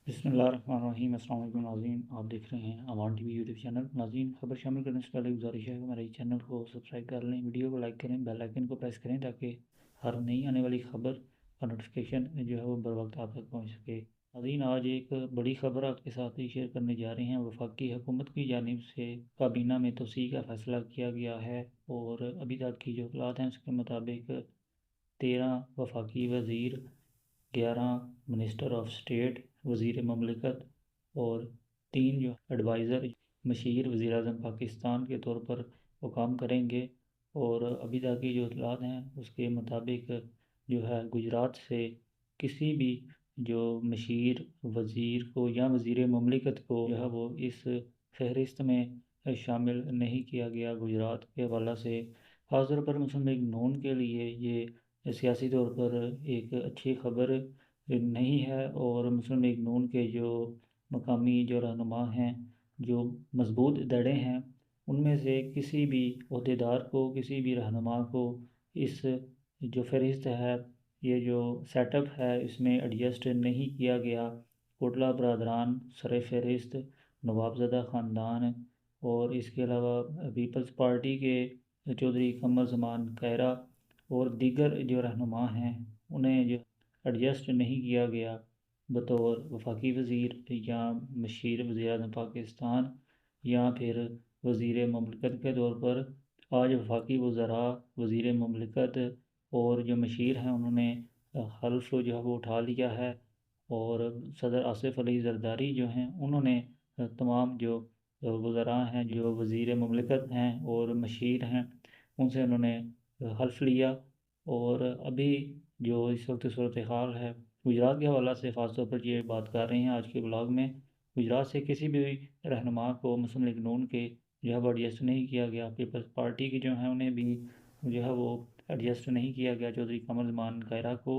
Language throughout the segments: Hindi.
बिस्मिल्लाहिर्रहमानिर्रहीम। अस्सलाम वालेकुम नाज़रीन, आप देख रहे हैं अवान टीवी यूट्यूब चैनल। नाज़रीन, खबर शामिल करने से पहले गुजारिश है कि हमारे चैनल को सब्सक्राइब कर लें, वीडियो को लाइक करें, बेल आइकन को प्रेस करें ताकि हर नई आने वाली खबर का नोटिफिकेशन जो है वो बर वक्त आप तक पहुँच सके। नाज़रीन, आज एक बड़ी खबर आपके साथ ही शेयर करने जा रहे हैं। वफाकी हुकूमत की जानिब से काबीना में तोसी का फ़ैसला किया गया है और अभी तक की जो हालात हैं उसके मुताबिक 13 वफाकी वज़ीर, 11 मिनिस्टर ऑफ स्टेट, वज़ीर ममलिकत और 3 जो एडवाइज़र मशीर वज़ीर-ए-आज़म पाकिस्तान के तौर पर वो काम करेंगे। और अभी तक की जो इत्तलात हैं उसके मुताबिक जो है गुजरात से किसी भी जो मशीर वज़ीर को या वज़ीर ममलिकत को जो है वो इस फ़हरिस्त में शामिल नहीं किया गया। गुजरात के हवाला से ख़ास तौर पर मुस्लिम लीग नून के लिए ये सियासी तौर पर एक अच्छी खबर नहीं है और मुस्लिम लीग नून के जो मकामी जो रहनुमा हैं, जो मजबूत धड़े हैं, उनमें से किसी भी अहदेदार को, किसी भी रहनुमा को इस जो फ़हरिस्त है, ये जो सेटअप है, इसमें एडजस्ट नहीं किया गया। कोटला बरदरान सर फ़हरिस्त, नवाबज़दा ख़ानदान और इसके अलावा पीपल्स पार्टी के चौधरी कमर ज़मान कायरा और दीगर जो रहनुमा हैं, उन्हें जो एडजस्ट नहीं किया गया बतौर वफाकी वज़ीर या मशीर वज़ीर-ए-आज़म पाकिस्तान या फिर वज़ीर ममलिकत के तौर पर। आज वफाकी वज़रा, वज़ीर ममलिकत और जो मशीर हैं उन्होंने हल्फ़ जो है वो उठा लिया है और सदर आसिफ़ अली ज़रदारी जो हैं उन्होंने तमाम जो वज़रा हैं, जो वज़ीर ममलिकत हैं और मशीर हैं, उनसे उन्होंने हल्फ़ लिया। और अभी जो इस वक्त सूरत हाल है गुजरात के हवाला से ख़ास तौर पर ये बात कर रहे हैं आज के ब्लॉग में। गुजरात से किसी भी रहनुमा को मुस्लिम लीग नून के जो है वो एडजस्ट नहीं किया गया। पीपल्स पार्टी की जो है उन्हें भी जो है वो एडजस्ट नहीं किया गया, चौधरी कमर ज़मान कायरा को।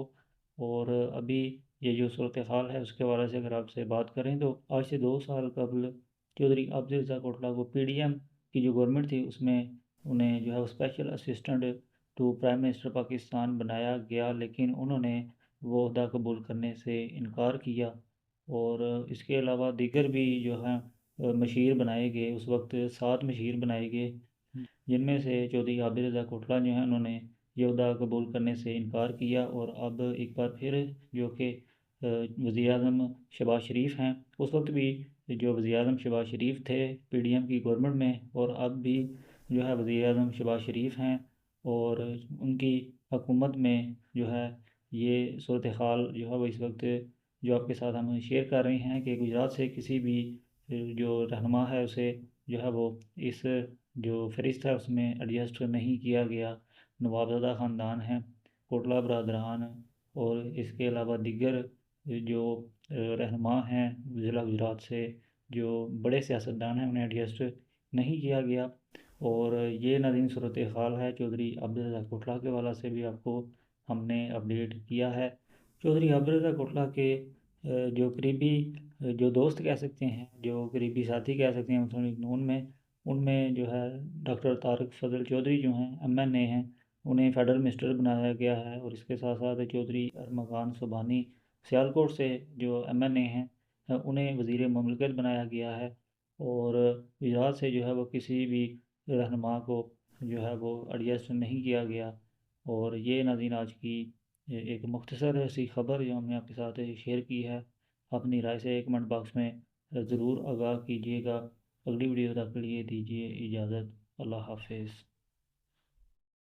और अभी ये जो सूरत हाल है उसके हवाले से अगर आपसे बात करें तो आज से 2 साल कबल चौधरी अब्दुल रज़्ज़ाक़ कोटला को PDM की जो गवर्नमेंट थी उसमें उन्हें जो है वो special assistant to prime minister Pakistan बनाया गया, लेकिन उन्होंने वो ओहदा कबूल करने से इनकार किया। और इसके अलावा दीगर भी जो हैं मशीर बनाए गए। उस वक्त 7 मशीर बनाए गए, जिनमें से चौधरी आबिद रज़ा कोटला जो हैं उन्होंने ये ओहदा कबूल करने से इनकार किया। और अब एक बार फिर जो कि वज़ीर-ए-आज़म शहबाज शरीफ हैं, उस वक्त भी जो वज़ीर-ए-आज़म शहबाज शरीफ थे PDM की गवर्नमेंट में, और अब भी जो है वज़ीर-ए-आज़म शहबाज शरीफ हैं और उनकी हुकूमत में जो है ये सूरत हाल जो है वो इस वक्त जो आपके साथ हम शेयर कर रहे हैं कि गुजरात से किसी भी जो रहनुमा है उसे जो है वो इस जो फ़हरिस्त है उसमें एडजस्ट नहीं किया गया। नवाबज़दा ख़ानदान है, कोटला बरदरान और इसके अलावा दीगर जो रहनुमा हैं ज़िला गुजरात से, जो बड़े सियासतदान हैं, उन्हें एडजस्ट नहीं किया गया। और ये नाज़रीन सूरत हाल है चौधरी अब्दुल रज़्ज़ाक़ कोटला के हवाला से भी आपको हमने अपडेट किया है। चौधरी अब्दुल रज़्ज़ाक़ कोटला के जो करीबी जो दोस्त कह सकते हैं, जो करीबी साथी कह सकते हैं मुस्लिम लीग नून में, उनमें जो है डॉक्टर तारिक फ़ज़ल चौधरी जो हैं MNA हैं, उन्हें फेडरल मिनिस्टर बनाया गया है। और इसके साथ साथ चौधरी अरमगान सुबहानी सियालकोट से जो MNA हैं, उन्हें वज़ीर ममलिकत बनाया गया है। और गुजरात से जो है वो किसी भी रहनुमा को जो है वो एडजस्ट नहीं किया गया। और ये नाज़रीन आज की एक मुख्तसर सी खबर जो हमने आपके साथ शेयर की है। अपनी राय से कमेंट बॉक्स में ज़रूर आगाह कीजिएगा। अगली वीडियो तक के लिए दीजिए इजाज़त। अल्लाह हाफ़िज़।